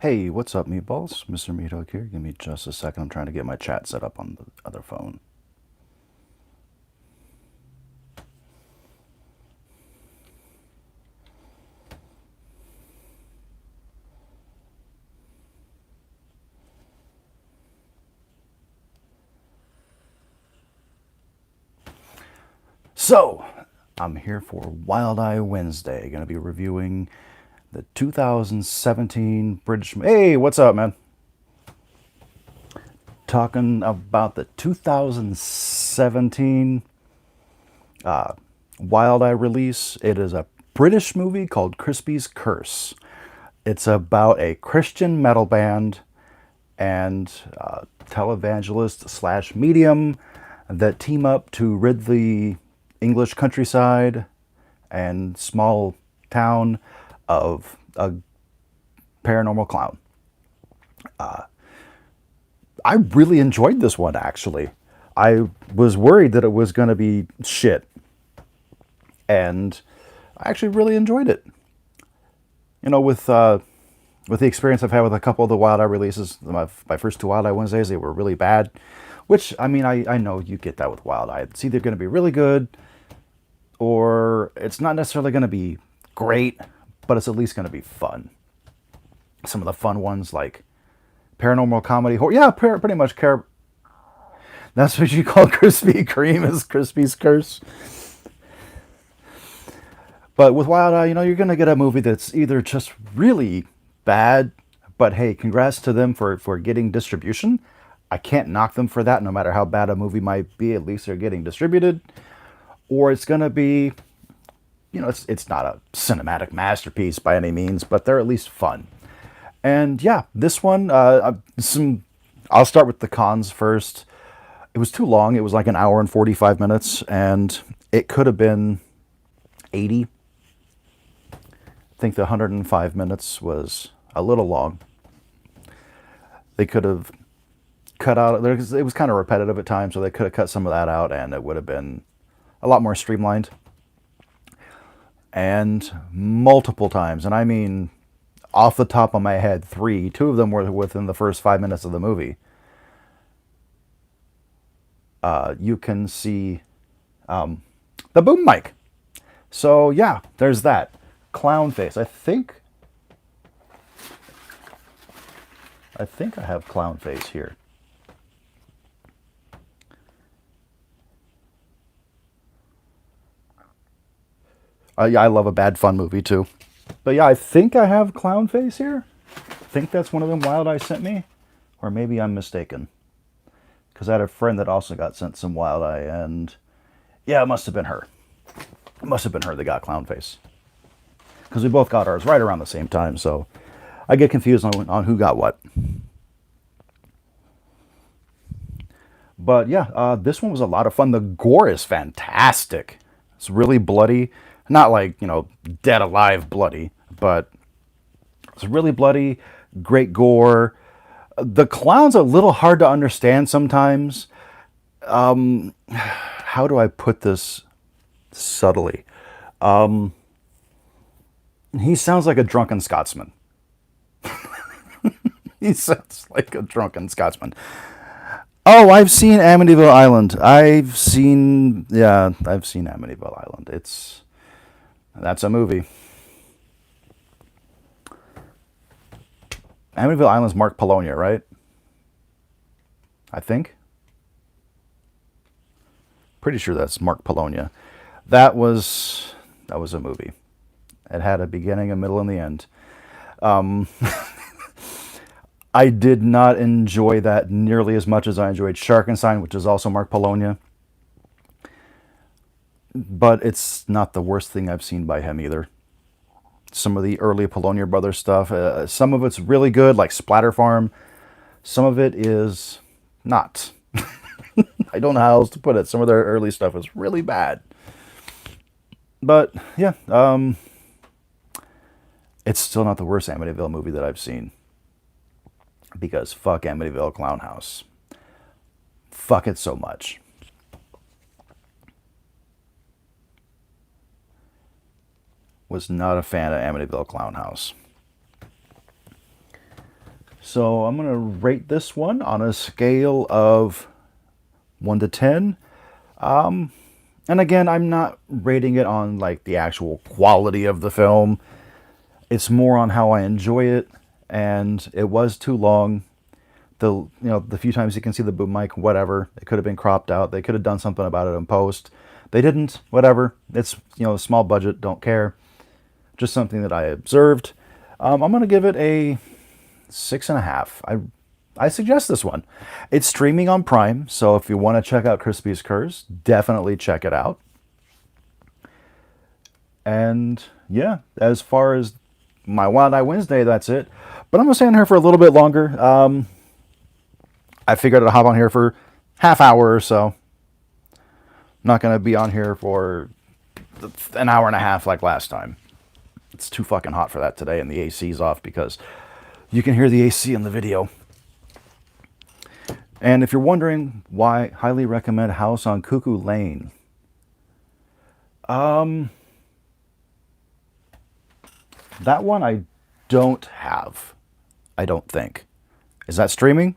Hey, what's up, meatballs? Mr. Meathawk here. Give me just a second. I'm trying to get my chat set up on the other phone. So, I'm here for Wild Eye Wednesday. Going to be reviewing the 2017 British. Hey, what's up, man? Talking about the 2017 Wild Eye release. It is a British movie called Crispy's Curse. It's about a Christian metal band and televangelist slash medium that team up to rid the English countryside and small town of a paranormal clown. I really enjoyed this one, actually. I was worried that it was going to be shit, and I actually really enjoyed it. You know, with the experience I've had with a couple of the Wild Eye releases, my first two Wild Eye Wednesdays, they were really bad. Which, I mean, I know you get that with Wild Eye. It's either going to be really good, or it's not necessarily going to be great, but it's at least going to be fun. Some of the fun ones, like paranormal comedy horror. Yeah, pretty much. That's what you call Krispy Kreme, is Crispy's Curse. But with Wild Eye, you know, you're going to get a movie that's either just really bad, but hey, congrats to them for getting distribution. I can't knock them for that, no matter how bad a movie might be. At least they're getting distributed. Or it's going to be, you know, it's not a cinematic masterpiece by any means, but they're at least fun. And yeah, this one, I'll start with the cons first. It was too long. It was like an hour and 45 minutes, and it could have been 80. I think the 105 minutes was a little long. They could have cut out, it was kind of repetitive at times, so they could have cut some of that out, and it would have been a lot more streamlined. And multiple times, and I mean off the top of my head, two of them were within the first 5 minutes of the movie. You can see the boom mic. So yeah, there's that. Clown face. I think I have clown face here. Yeah, I love a bad fun movie too. But yeah, I think I have clown face here. I think that's one of them Wild Eye sent me. Or maybe I'm mistaken. Because I had a friend that also got sent some Wild Eye, and yeah, it must have been her. It must have been her that got clown face. Because we both got ours right around the same time, so I get confused on who got what. But yeah, this one was a lot of fun. The gore is fantastic. It's really bloody. Not like, you know, dead alive bloody, but it's really bloody, great gore. The clown's a little hard to understand sometimes. How do I put this subtly? He sounds like a drunken Scotsman. He sounds like a drunken Scotsman. Oh, I've seen Amityville Island. I've seen Amityville Island. That's a movie. Amityville Island's Mark Polonia, right? I think. Pretty sure that's Mark Polonia. That was a movie. It had a beginning, a middle, and the end. I did not enjoy that nearly as much as I enjoyed Sharkenstein, which is also Mark Polonia. But it's not the worst thing I've seen by him either. Some of the early Polonia Brothers stuff, some of it's really good, like Splatter Farm. Some of it is not. I don't know how else to put it. Some of their early stuff is really bad. But yeah, it's still not the worst Amityville movie that I've seen. Because fuck Amityville Clown House. Fuck it so much. Was not a fan of Amityville Clown House. So I'm going to rate this one on a scale of 1 to 10. And again, I'm not rating it on like the actual quality of the film. It's more on how I enjoy it. And it was too long. The few times you can see the boom mic, whatever, it could have been cropped out. They could have done something about it in post. They didn't. Whatever. It's small budget. Don't care. Just something that I observed. I'm gonna give it a 6.5. I suggest this one. It's streaming on Prime, so if you want to check out Crispy's Curse, definitely check it out. And yeah, as far as my Wild Eye Wednesday, that's it. But I'm gonna stay on here for a little bit longer. I figured I'd hop on here for half hour or so. Not gonna be on here for an hour and a half like last time. It's too fucking hot for that today, and the AC's off because you can hear the AC in the video. And if you're wondering why, highly recommend House on Cuckoo Lane. That one I don't have. I don't think. Is that streaming?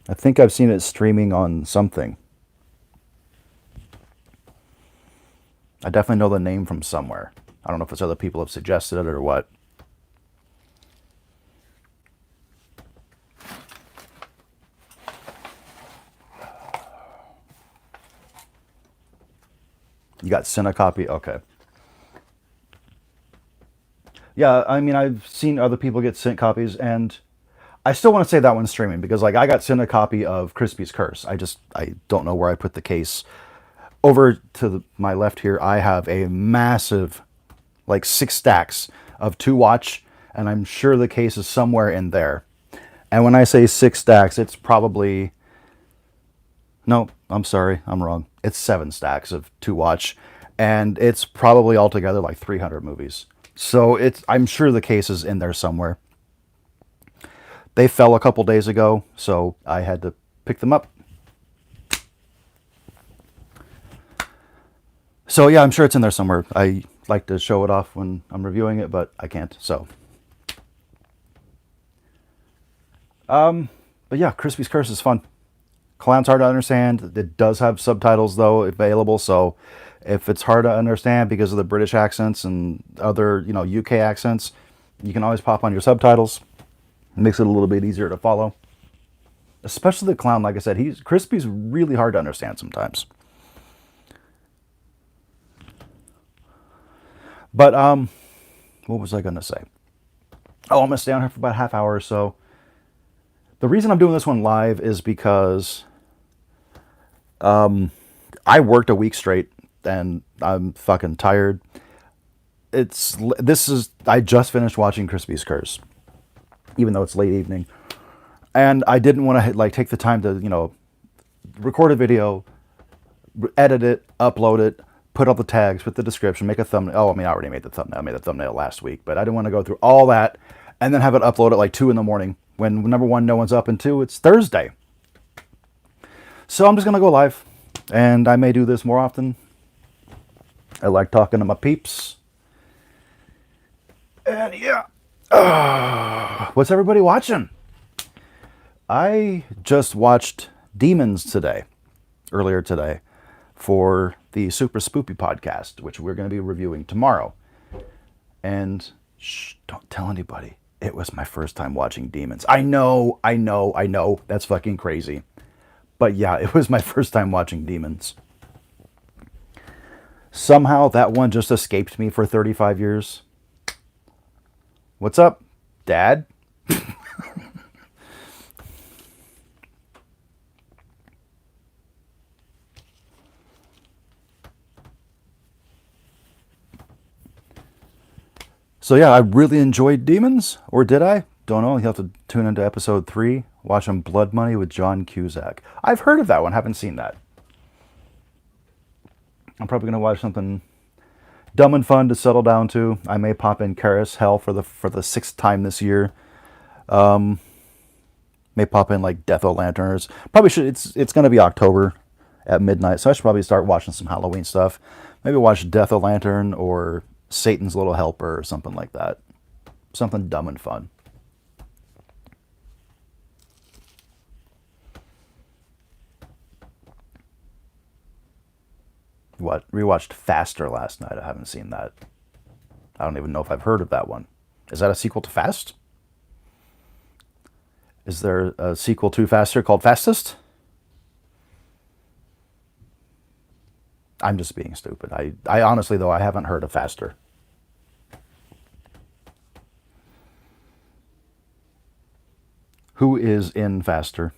I think I've seen it streaming on something. I definitely know the name from somewhere. I don't know if it's other people have suggested it or what. You got Cinecopy? Okay. Yeah, I mean, I've seen other people get Cine copies, and I still want to say that one's streaming because, like, I got Cinecopy of Crispy's Curse. I don't know where I put the case. Over to my left here, I have a massive, like, 6 stacks of 2-watch, and I'm sure the case is somewhere in there. And when I say 6 stacks, it's probably... No, I'm sorry, I'm wrong. It's 7 stacks of 2-watch, and it's probably altogether like 300 movies. So I'm sure the case is in there somewhere. They fell a couple days ago, so I had to pick them up. So yeah, I'm sure it's in there somewhere. I like to show it off when I'm reviewing it, but I can't, so. But yeah, Crispy's Curse is fun. Clown's hard to understand. It does have subtitles, though, available, so if it's hard to understand because of the British accents and other, UK accents, you can always pop on your subtitles. It makes it a little bit easier to follow. Especially the clown, like I said, Crispy's really hard to understand sometimes. But, what was I going to say? Oh, I'm going to stay on here for about a half hour or so. The reason I'm doing this one live is because I worked a week straight and I'm fucking tired. I just finished watching Crispy's Curse, even though it's late evening. And I didn't want to take the time to, record a video, edit it, upload it, put all the tags, put the description, make a thumbnail. Oh, I mean, I already made the thumbnail. I made the thumbnail last week, but I didn't want to go through all that and then have it upload at like 2 in the morning when, number one, no one's up, and 2, it's Thursday. So I'm just going to go live, and I may do this more often. I like talking to my peeps. And yeah. What's everybody watching? I just watched Demons earlier today, for the Super Spoopy podcast, which we're going to be reviewing tomorrow. And shh, don't tell anybody. It was my first time watching Demons. I know. That's fucking crazy. But yeah, it was my first time watching Demons. Somehow that one just escaped me for 35 years. What's up, Dad? So yeah, I really enjoyed Demons, or did I? Don't know. You have to tune into episode 3, watching Blood Money with John Cusack. I've heard of that one, haven't seen that. I'm probably going to watch something dumb and fun to settle down to. I may pop in Karis Hell for the 6th time this year. May pop in like Death O' Lanterns. Probably should. It's going to be October at midnight, so I should probably start watching some Halloween stuff. Maybe watch Death O' Lantern or Satan's Little Helper or something like that. Something dumb and fun. rewatched Faster last night. I haven't seen that. I don't even know if I've heard of that one. Is that a sequel to Fast? Is there a sequel to Faster called Fastest? I'm just being stupid. I honestly, though, I haven't heard of Faster. Who is in Faster?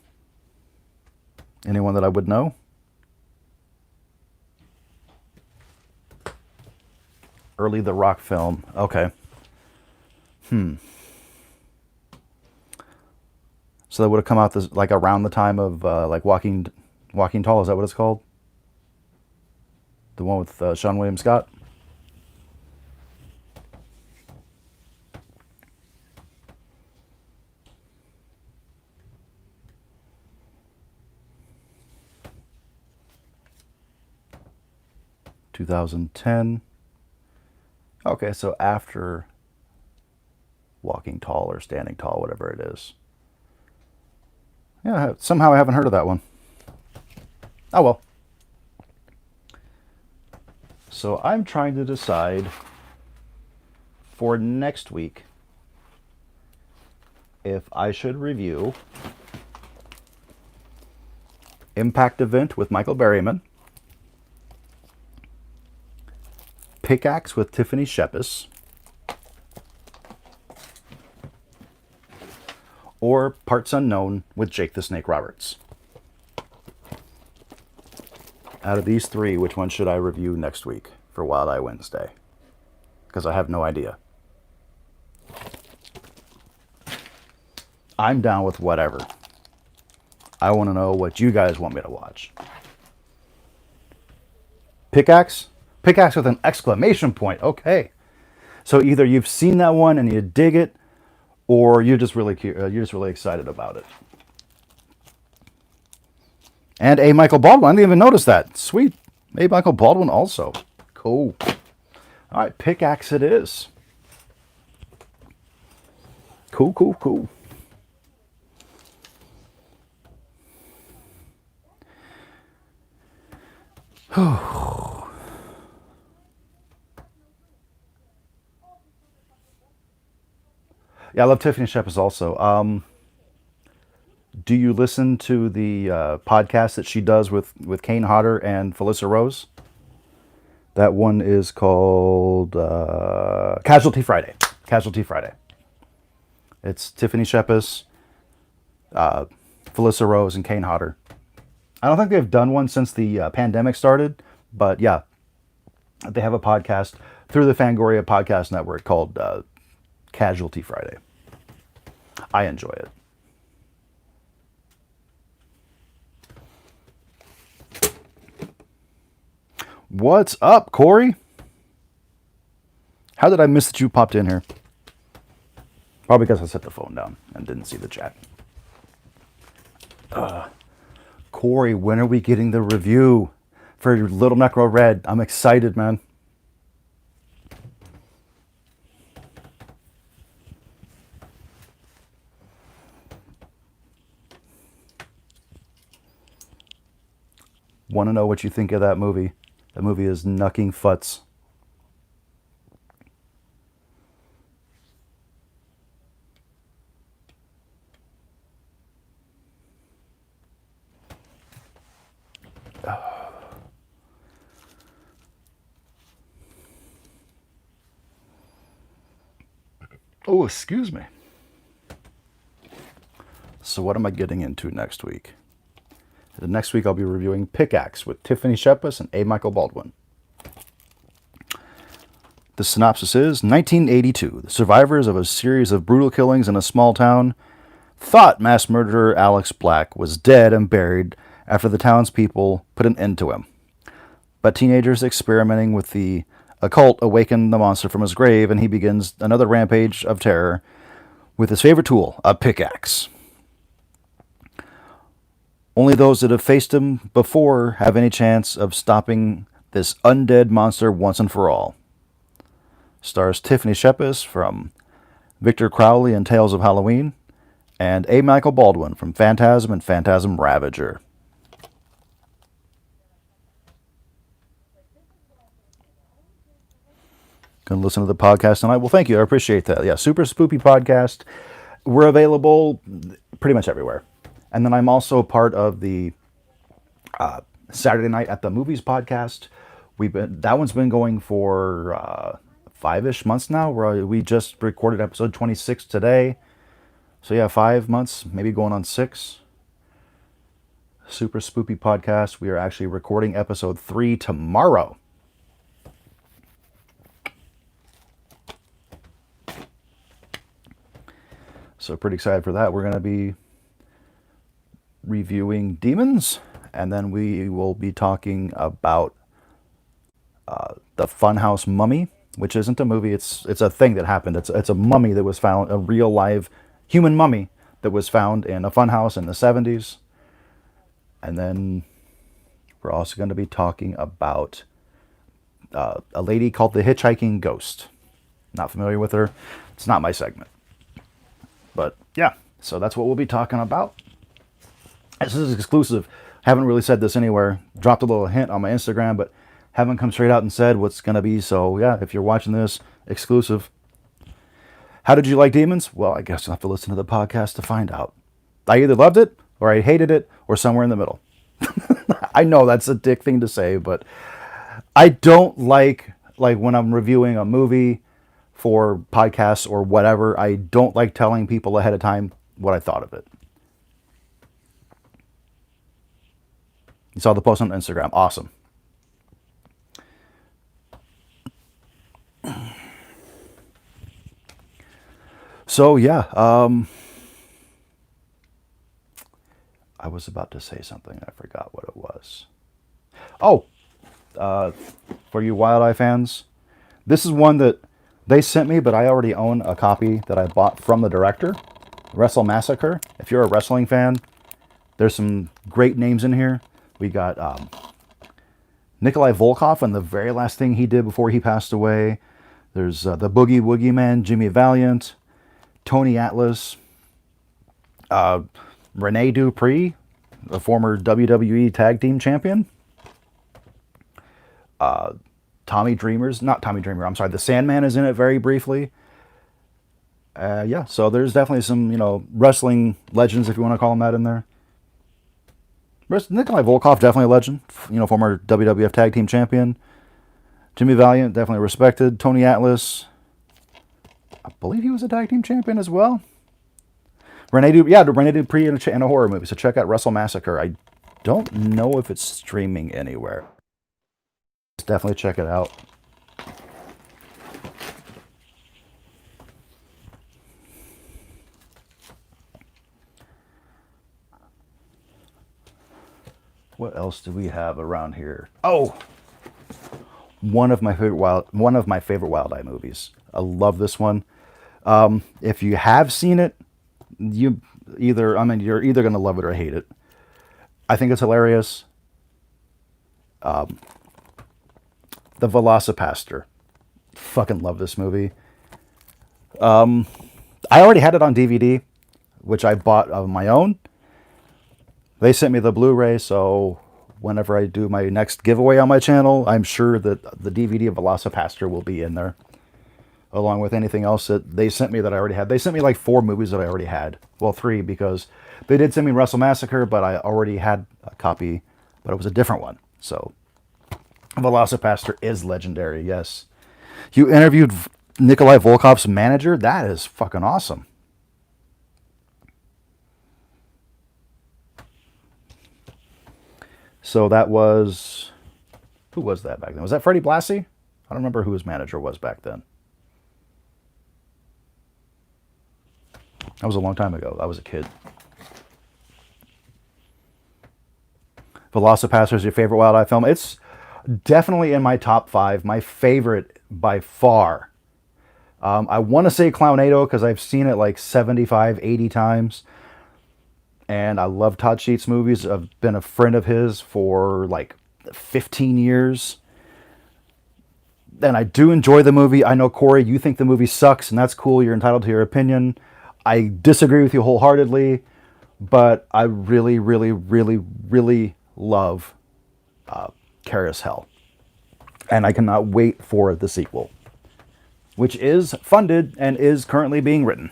Anyone that I would know? Early The Rock film. Okay. So that would have come out this like around the time of like Walking Tall. Is that what it's called? The one with Sean William Scott. (2010). Okay, so after Walking Tall or Standing Tall, whatever it is. Yeah, somehow I haven't heard of that one. Oh well. So I'm trying to decide for next week if I should review Impact Event with Michael Berryman, Pickaxe with Tiffany Shepis, or Parts Unknown with Jake the Snake Roberts. Out of these three, which one should I review next week for Wild Eye Wednesday? Because I have no idea. I'm down with whatever. I want to know what you guys want me to watch. Pickaxe? Pickaxe with an exclamation point. Okay. So either you've seen that one and you dig it, or you're just really excited about it. And A. Michael Baldwin. I didn't even notice that. Sweet. A. Michael Baldwin also. Cool. All right, Pickaxe it is. Cool, cool, cool. Yeah, I love Tiffany Shepis also. Do you listen to the podcast that she does with Kane Hodder and Felissa Rose? That one is called Casualty Friday. Casualty Friday. It's Tiffany Shepis, Felissa Rose, and Kane Hodder. I don't think they've done one since the pandemic started, but yeah, they have a podcast through the Fangoria Podcast Network called Casualty Friday. I enjoy it. What's up, Corey? How did I miss that you popped in here? Probably because I set the phone down and didn't see the chat. Corey, when are we getting the review for Little Necro Red? I'm excited, man. Want to know what you think of that movie? That movie is knucking futz. Oh, excuse me. So what am I getting into next week? The next week I'll be reviewing Pickaxe with Tiffany Shepis and A. Michael Baldwin. The synopsis is, 1982, the survivors of a series of brutal killings in a small town thought mass murderer Alex Black was dead and buried after the townspeople put an end to him. But teenagers experimenting with the occult awaken the monster from his grave, and he begins another rampage of terror with his favorite tool, a pickaxe. Only those that have faced him before have any chance of stopping this undead monster once and for all. Stars Tiffany Shepis from Victor Crowley and Tales of Halloween, and A. Michael Baldwin from Phantasm and Phantasm Ravager. Going to listen to the podcast tonight. Well, thank you. I appreciate that. Yeah, Super Spoopy Podcast. We're available pretty much everywhere. And then I'm also part of the Saturday Night at the Movies podcast. That one's been going for 5-ish months now. We just recorded episode 26 today. So yeah, 5 months, maybe going on 6. Super Spoopy Podcast. We are actually recording episode 3 tomorrow. So pretty excited for that. We're going to be reviewing Demons, and then we will be talking about the Funhouse Mummy, which isn't a movie. It's a thing that happened. It's a mummy that was found, a real live human mummy that was found in a funhouse in the 70s. And then we're also going to be talking about a lady called the Hitchhiking Ghost. Not familiar with her. It's not my segment. But yeah, so that's what we'll be talking about. This is exclusive. Haven't really said this anywhere. Dropped a little hint on my Instagram, but haven't come straight out and said what's going to be. So yeah, if you're watching this, exclusive. How did you like Demons? Well, I guess you'll have to listen to the podcast to find out. I either loved it, or I hated it, or somewhere in the middle. I know that's a dick thing to say, but I don't like when I'm reviewing a movie for podcasts or whatever, I don't like telling people ahead of time what I thought of it. You saw the post on Instagram. Awesome. So yeah, I was about to say something. I forgot what it was. Oh, for you Wild Eye fans, this is one that they sent me, but I already own a copy that I bought from the director, Wrestle Massacre. If you're a wrestling fan, there's some great names in here. We got Nikolai Volkov and the very last thing he did before he passed away. There's the Boogie Woogie Man, Jimmy Valiant, Tony Atlas, Rene Dupree, the former WWE Tag Team Champion. Tommy Dreamer's, not Tommy Dreamer, I'm sorry, the Sandman is in it very briefly. Yeah, so there's definitely some, wrestling legends, if you want to call them that, in there. Nikolai Volkov, definitely a legend, former WWF Tag Team Champion. Jimmy Valiant, definitely respected. Tony Atlas, I believe he was a Tag Team Champion as well. Rene Dupree in a horror movie, so check out Wrestle Massacre. I don't know if it's streaming anywhere. Definitely check it out. What else do we have around here? Oh, one of my favorite Wild Eye movies. I love this one. If you have seen it, you're either going to love it or hate it. I think it's hilarious. The Velocipaster. Fucking love this movie. I already had it on DVD, which I bought of my own. They sent me the Blu-ray, so whenever I do my next giveaway on my channel, I'm sure that the DVD of Velocipaster will be in there, along with anything else that they sent me that I already had. They sent me like 4 movies that I already had. Well, 3, because they did send me Wrestle Massacre, but I already had a copy, but it was a different one. So Velocipaster is legendary, yes. You interviewed Nikolai Volkov's manager? That is fucking awesome. So that was... Who was that back then? Was that Freddie Blassie? I don't remember who his manager was back then. That was a long time ago. I was a kid. Velocipaster is your favorite Wild Eye film? It's definitely in my top 5. My favorite by far. I want to say Clownado because I've seen it like 75, 80 times. And I love Todd Sheets movies. I've been a friend of his for like 15 years. And I do enjoy the movie. I know, Corey, you think the movie sucks, and that's cool. You're entitled to your opinion. I disagree with you wholeheartedly. But I really, really, really, really love Carious Hell. And I cannot wait for the sequel. which is funded and is currently being written.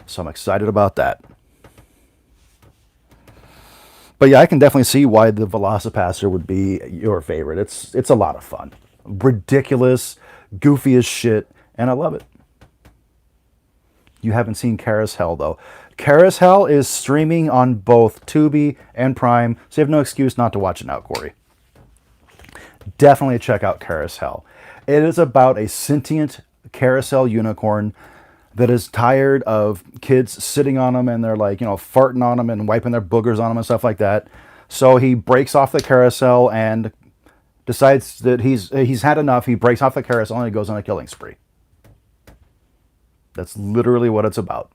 So I'm excited about that. But yeah, I can definitely see why the Velocipaster would be your favorite. It's a lot of fun. Ridiculous, goofy as shit, and I love it. You haven't seen Carousel though. Carousel is streaming on both Tubi and Prime, so you have no excuse not to watch it now, Corey. Definitely check out Carousel. It is about a sentient carousel unicorn that is tired of kids sitting on them and they're like, farting on them and wiping their boogers on them and stuff like that. So he breaks off the carousel and decides that he's had enough. He breaks off the carousel and he goes on a killing spree. That's literally what it's about.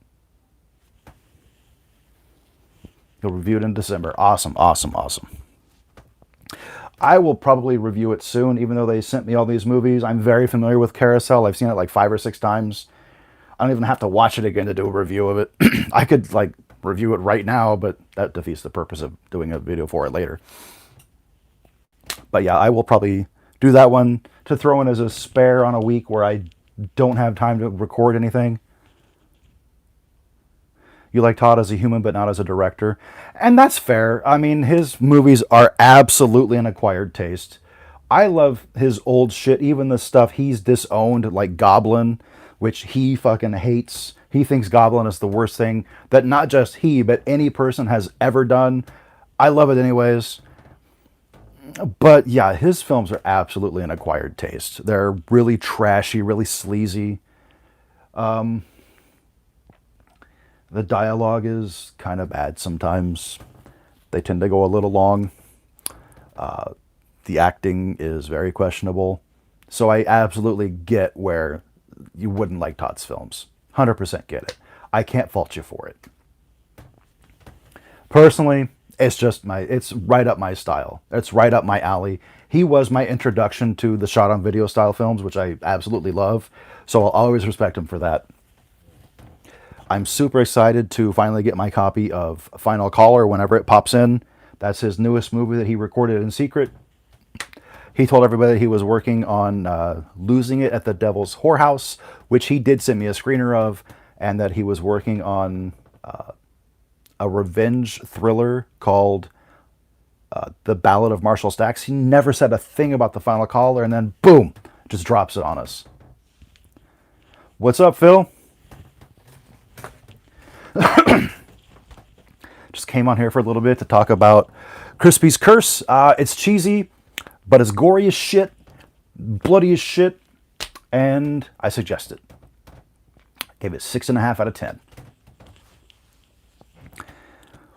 He'll review it in December. Awesome, awesome, awesome. I will probably review it soon, even though they sent me all these movies. I'm very familiar with Carousel. I've seen it like 5 or 6 times. I don't even have to watch it again to do a review of it. I could review it right now, but that defeats the purpose of doing a video for it later. But yeah, I will probably do that one to throw in as a spare on a week where I don't have time to record anything. You like Todd as a human, but not as a director. And that's fair. I mean, his movies are absolutely an acquired taste. I love his old shit, even the stuff he's disowned, like Goblin, which he fucking hates. He thinks Goblin is the worst thing that not just he, but any person has ever done. I love it anyways. But yeah, his films are absolutely an acquired taste. They're really trashy, really sleazy. The dialogue is kind of bad sometimes. They tend to go a little long. The acting is very questionable. So I absolutely get where you wouldn't like Todd's films. 100% get it. I can't fault you for it. Personally, it's right up my style. It's right up my alley. He was my introduction to the shot on video style films, which I absolutely love. So I'll always respect him for that. I'm super excited to finally get my copy of Final Caller whenever it pops in. That's his newest movie that he recorded in secret. He told everybody that he was working on Losing It at the Devil's Whorehouse, which he did send me a screener of, and that he was working on a revenge thriller called The Ballad of Marshall Stacks. He never said a thing about the Final Caller, and then boom, just drops it on us. What's up, Phil? Just came on here for a little bit to talk about Crispy's Curse. It's cheesy, but it's gory as shit, bloody as shit, and I suggest it. Gave it 6.5 out of 10.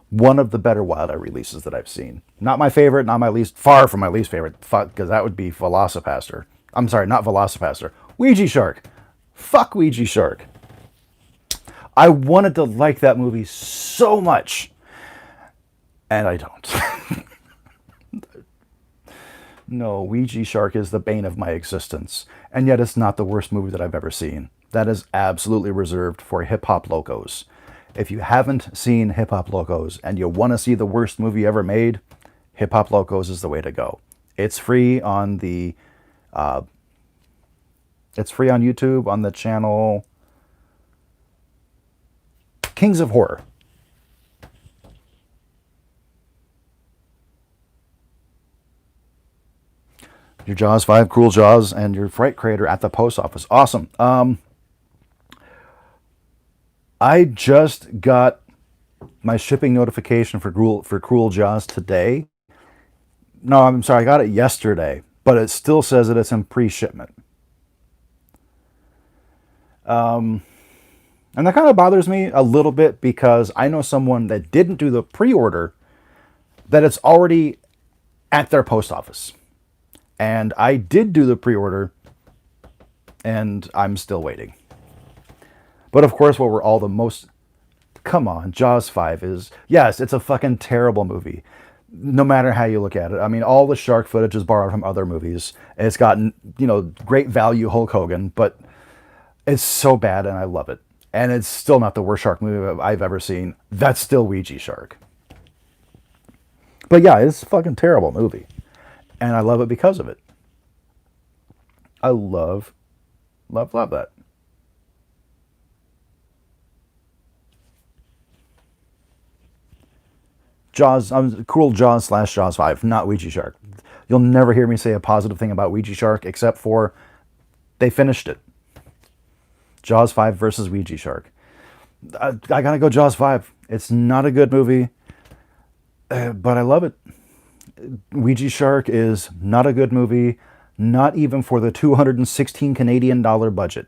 One of the better Wild Eye releases that I've seen. Not my favorite, not my least, far from my least favorite, because that would be Velocipaster. I'm sorry, not Velocipaster. Ouija Shark. Fuck Ouija Shark. I wanted to like that movie so much, and I don't. No, Ouija Shark is the bane of my existence, and yet it's not the worst movie that I've ever seen. That is absolutely reserved for hip-hop locos. If you haven't seen Hip-Hop Locos and you want to see the worst movie ever made, Hip-Hop Locos is the way to go. It's free on the it's free on YouTube on the channel Kings of Horror. Your Jaws 5, Cruel Jaws, and your Fright Creator at the post office. Awesome. I just got my shipping notification for Cruel Jaws today. No, I'm sorry, I got it yesterday, but it still says that it's in pre-shipment. And that kind of bothers me a little bit because I know someone that didn't do the pre-order, that it's already at their post office. And I did do the pre-order, and I'm still waiting. But of course, what we're all the most... Come on, Jaws 5 is... Yes, it's a fucking terrible movie. No matter how you look at it. I mean, all the shark footage is borrowed from other movies. It's got, great value Hulk Hogan, but it's so bad and I love it. And it's still not the worst shark movie I've ever seen. That's still Ouija Shark. But yeah, it's a fucking terrible movie. And I love it because of it. I love, love, love that. Jaws, Cruel Jaws slash Jaws 5, not Ouija Shark. You'll never hear me say a positive thing about Ouija Shark except for they finished it. Jaws 5 versus Ouija Shark. I gotta go Jaws 5. It's not a good movie, but I love it. Ouija Shark is not a good movie, not even for the 216 Canadian dollar budget.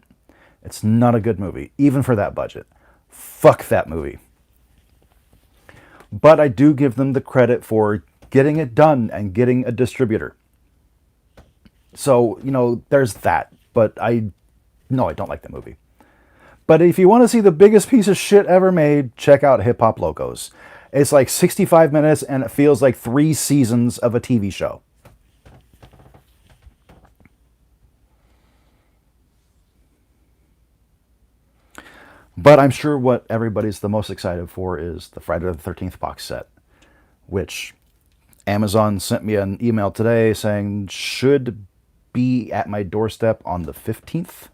It's not a good movie, even for that budget. Fuck that movie. But I do give them the credit for getting it done and getting a distributor. So, there's that. But no, I don't like the movie. But if you want to see the biggest piece of shit ever made, check out Hip Hop Locos. It's like 65 minutes and it feels like 3 seasons of a TV show. But I'm sure what everybody's the most excited for is the Friday the 13th box set, which Amazon sent me an email today saying should be at my doorstep on the 15th.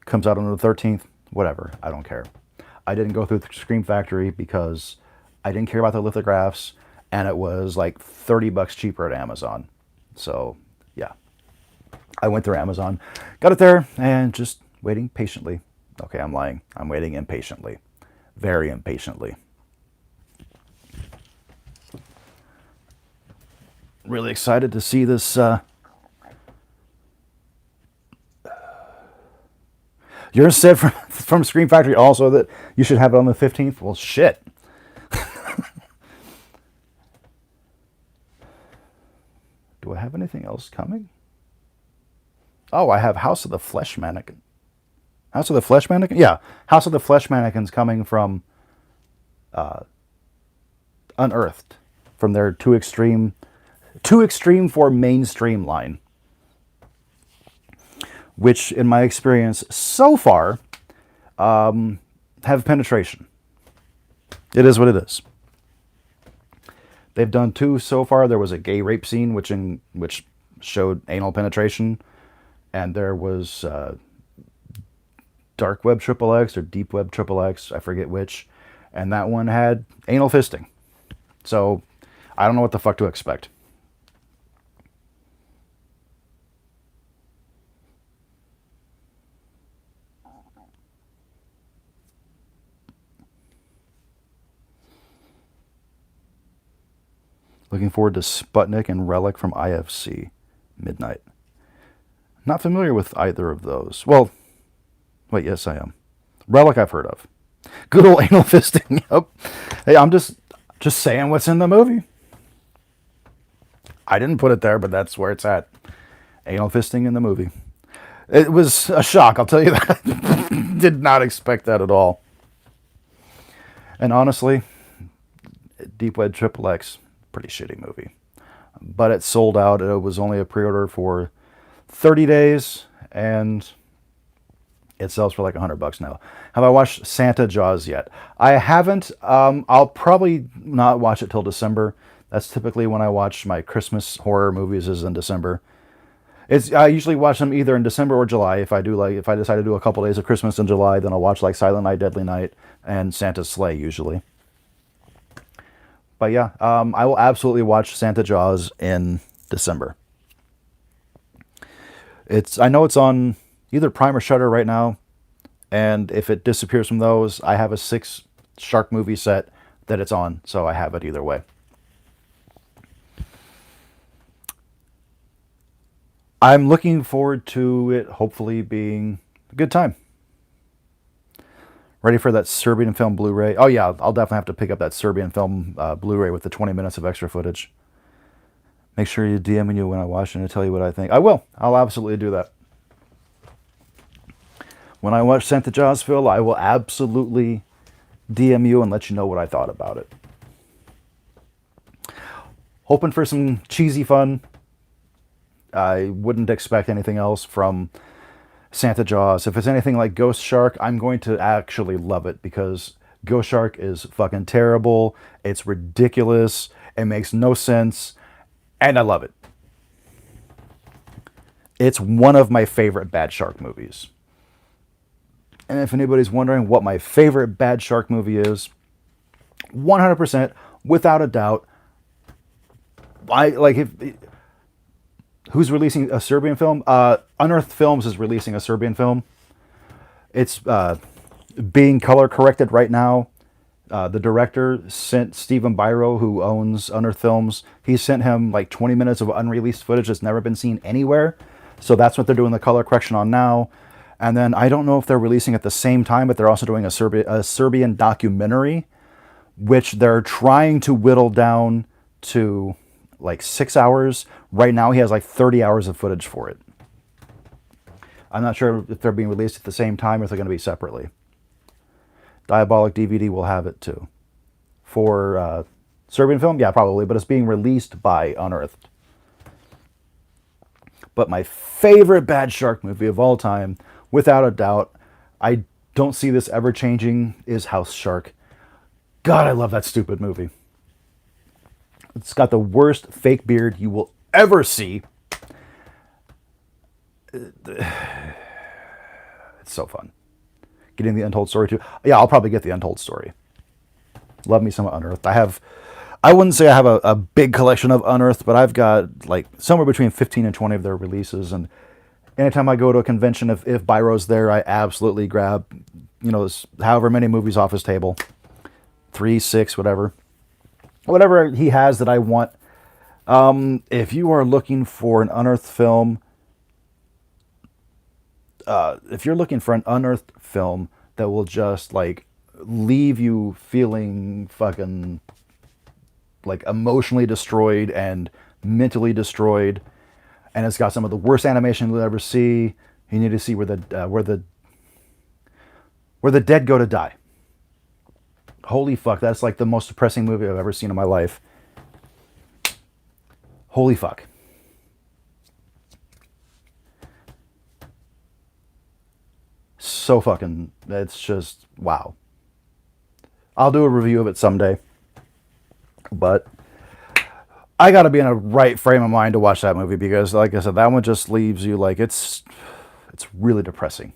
Comes out on the 13th. Whatever. I don't care. I didn't go through the Scream Factory because I didn't care about the lithographs, and it was like $30 cheaper at Amazon. So, yeah. I went through Amazon, got it there, and just waiting patiently. Okay, I'm lying. I'm waiting impatiently. Very impatiently. Really excited to see this. Yours said from Scream Factory also that you should have it on the 15th? Well, shit. Do I have anything else coming? Oh, I have House of the Flesh Mannequin. House of the Flesh Mannequin? Yeah, House of the Flesh Mannequins coming from Unearthed, from their too extreme for mainstream line, which, in my experience so far, have penetration. It is what it is. They've done 2 so far. There was a gay rape scene, which showed anal penetration, and there was dark web triple X or deep web triple X, I forget which, and that one had anal fisting. So I don't know what the fuck to expect. Looking forward to Sputnik and Relic from IFC Midnight. Not familiar with either of those. Well, wait, yes I am. Relic I've heard of. Good old anal fisting. Yep. Hey, I'm just saying what's in the movie. I didn't put it there, but that's where it's at. Anal fisting in the movie. It was a shock, I'll tell you that. Did not expect that at all. And honestly, Deep Web Triple X, pretty shitty movie. But it sold out. It was only a pre-order for 30 days, and it sells for like $100 now. Have I watched Santa Jaws yet? I haven't. I'll probably not watch it till December. That's typically when I watch my Christmas horror movies, is in December. I usually watch them either in December or July. If I decide to do a couple days of Christmas in July, then I'll watch like Silent Night, Deadly Night, and Santa's Sleigh usually. But yeah, I will absolutely watch Santa Jaws in December. I know it's on either Prime or Shudder right now, and if it disappears from those, I have a 6 shark movie set that it's on, so I have it either way. I'm looking forward to it hopefully being a good time. Ready for that Serbian film Blu-ray? Oh yeah, I'll definitely have to pick up that Serbian film Blu-ray with the 20 minutes of extra footage. Make sure you DM me when I watch it and tell you what I think. I will. I'll absolutely do that. When I watch Santa Jaws, Phil, I will absolutely DM you and let you know what I thought about it. Hoping for some cheesy fun. I wouldn't expect anything else from Santa Jaws. If it's anything like Ghost Shark, I'm going to actually love it, because Ghost Shark is fucking terrible. It's ridiculous. It makes no sense. And I love it. It's one of my favorite bad shark movies. And if anybody's wondering what my favorite bad shark movie is, 100%, without a doubt, I like if who's releasing a Serbian film? Unearthed Films is releasing a Serbian film. It's being color corrected right now. The director sent Stephen Byro, who owns Unearthed Films, he sent him like 20 minutes of unreleased footage that's never been seen anywhere. So that's what they're doing the color correction on now. And then I don't know if they're releasing at the same time, but they're also doing a Serbian documentary, which they're trying to whittle down to like 6 hours. Right now he has like 30 hours of footage for it. I'm not sure if they're being released at the same time or if they're going to be separately. Diabolic DVD will have it too. For Serbian film? Yeah, probably, but it's being released by Unearthed. But my favorite bad shark movie of all time, without a doubt, I don't see this ever changing, is House Shark. God, I love that stupid movie. It's got the worst fake beard you will ever see. It's so fun. Getting the Untold Story too. Yeah, I'll probably get the Untold Story. Love me some Unearthed. I wouldn't say I have a big collection of Unearthed, but I've got like somewhere between 15 and 20 of their releases. And anytime I go to a convention, if Byro's there, I absolutely grab, however many movies off his table. 3, 6, whatever. Whatever he has that I want. If you are looking for an Unearthed film, if you're looking for an Unearthed film that will just like leave you feeling fucking like emotionally destroyed and mentally destroyed, and it's got some of the worst animation you'll ever see, you need to see where the dead go to die. Holy fuck, that's like the most depressing movie I've ever seen in my life. Holy fuck. So fucking, it's just, wow. I'll do a review of it someday. But I gotta be in a right frame of mind to watch that movie because, like I said, that one just leaves you like, it's really depressing.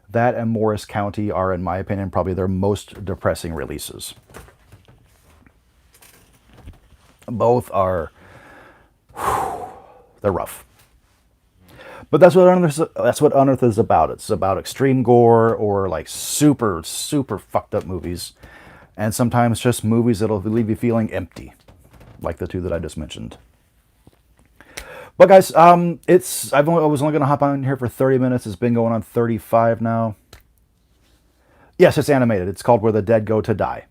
That and Morris County are, in my opinion, probably their most depressing releases. Both are, they're rough. But that's what Unearthed is about. It's about extreme gore or like super, super fucked up movies. And sometimes just movies that'll leave you feeling empty. Like the two that I just mentioned. But guys, I was only going to hop on here for 30 minutes. It's been going on 35 now. Yes, it's animated. It's called Where the Dead Go to Die.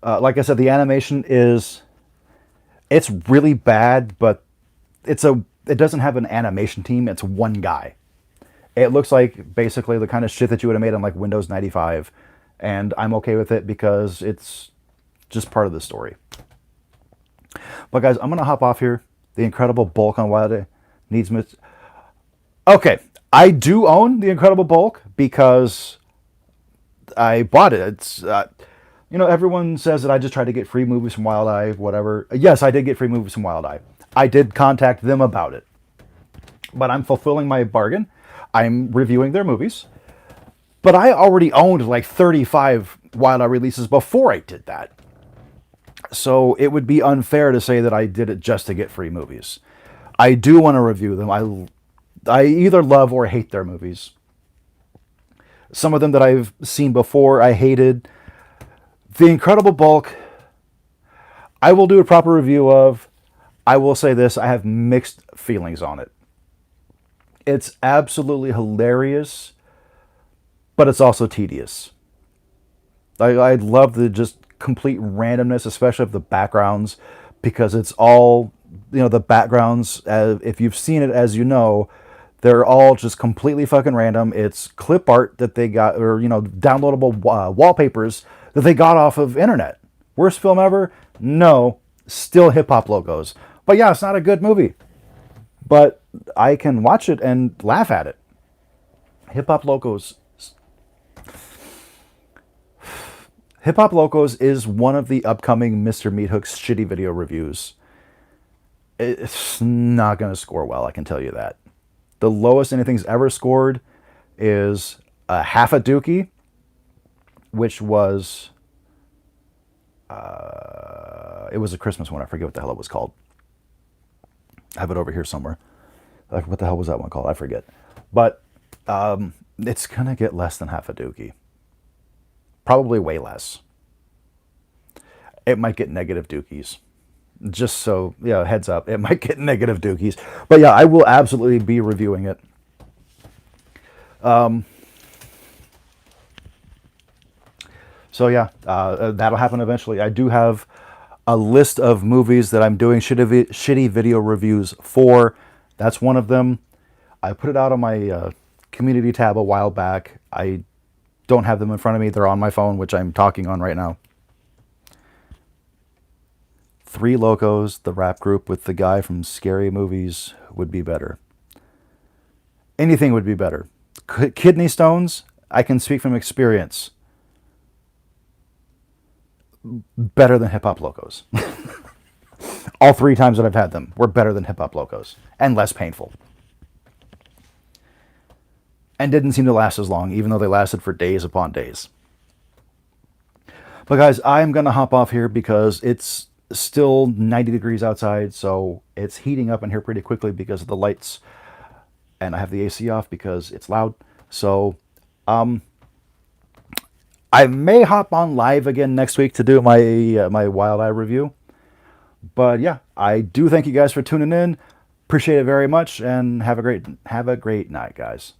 Like I said, the animation it's really bad, but it doesn't have an animation team. It's one guy. It looks like basically the kind of shit that you would have made on like Windows 95. And I'm okay with it because it's just part of the story. But guys, I'm going to hop off here. The Incredible Bulk on Wild needs me. Okay, I do own The Incredible Bulk because I bought it. It's, everyone says that I just try to get free movies from Wild Eye, whatever. Yes, I did get free movies from Wild Eye. I did contact them about it. But I'm fulfilling my bargain. I'm reviewing their movies. But I already owned like 35 Wild Eye releases before I did that. So it would be unfair to say that I did it just to get free movies. I do want to review them. I either love or hate their movies. Some of them that I've seen before, I hated. The Incredible Bulk, I will do a proper review of. I will say this, I have mixed feelings on it. It's absolutely hilarious, but it's also tedious. I love the just complete randomness, especially of the backgrounds, because it's all, the backgrounds, if you've seen it, as you know, they're all just completely fucking random. It's clip art that they got, or, downloadable wallpapers that they got off of internet. Worst film ever? No. Still hip-hop logos. But yeah, it's not a good movie. But I can watch it and laugh at it. Hip-hop logos. Hip Hop Locos is one of the upcoming Mr. Meathook's shitty video reviews. It's not going to score well, I can tell you that. The lowest anything's ever scored is a half a dookie, which was, it was a Christmas one. I forget what the hell it was called. I have it over here somewhere. Like, what the hell was that one called? I forget. But it's going to get less than half a dookie. Probably way less. It might get negative dookies. Just so, yeah, heads up, it might get negative dookies. But yeah, I will absolutely be reviewing it. So yeah, that'll happen eventually. I do have a list of movies that I'm doing shitty video reviews for. That's one of them. I put it out on my community tab a while back. I don't have them in front of me. They're on my phone, which I'm talking on right now. Three Locos, the rap group with the guy from Scary Movies, would be better. Anything would be better. Kidney stones, I can speak from experience. Better than Hip Hop Locos. All 3 times that I've had them were better than Hip Hop Locos. And less painful. And didn't seem to last as long, even though they lasted for days upon days. But guys, I'm going to hop off here because it's still 90 degrees outside, so it's heating up in here pretty quickly because of the lights. And I have the AC off because it's loud. So, I may hop on live again next week to do my my Wild Eye review. But yeah, I do thank you guys for tuning in. Appreciate it very much, and have a great night, guys.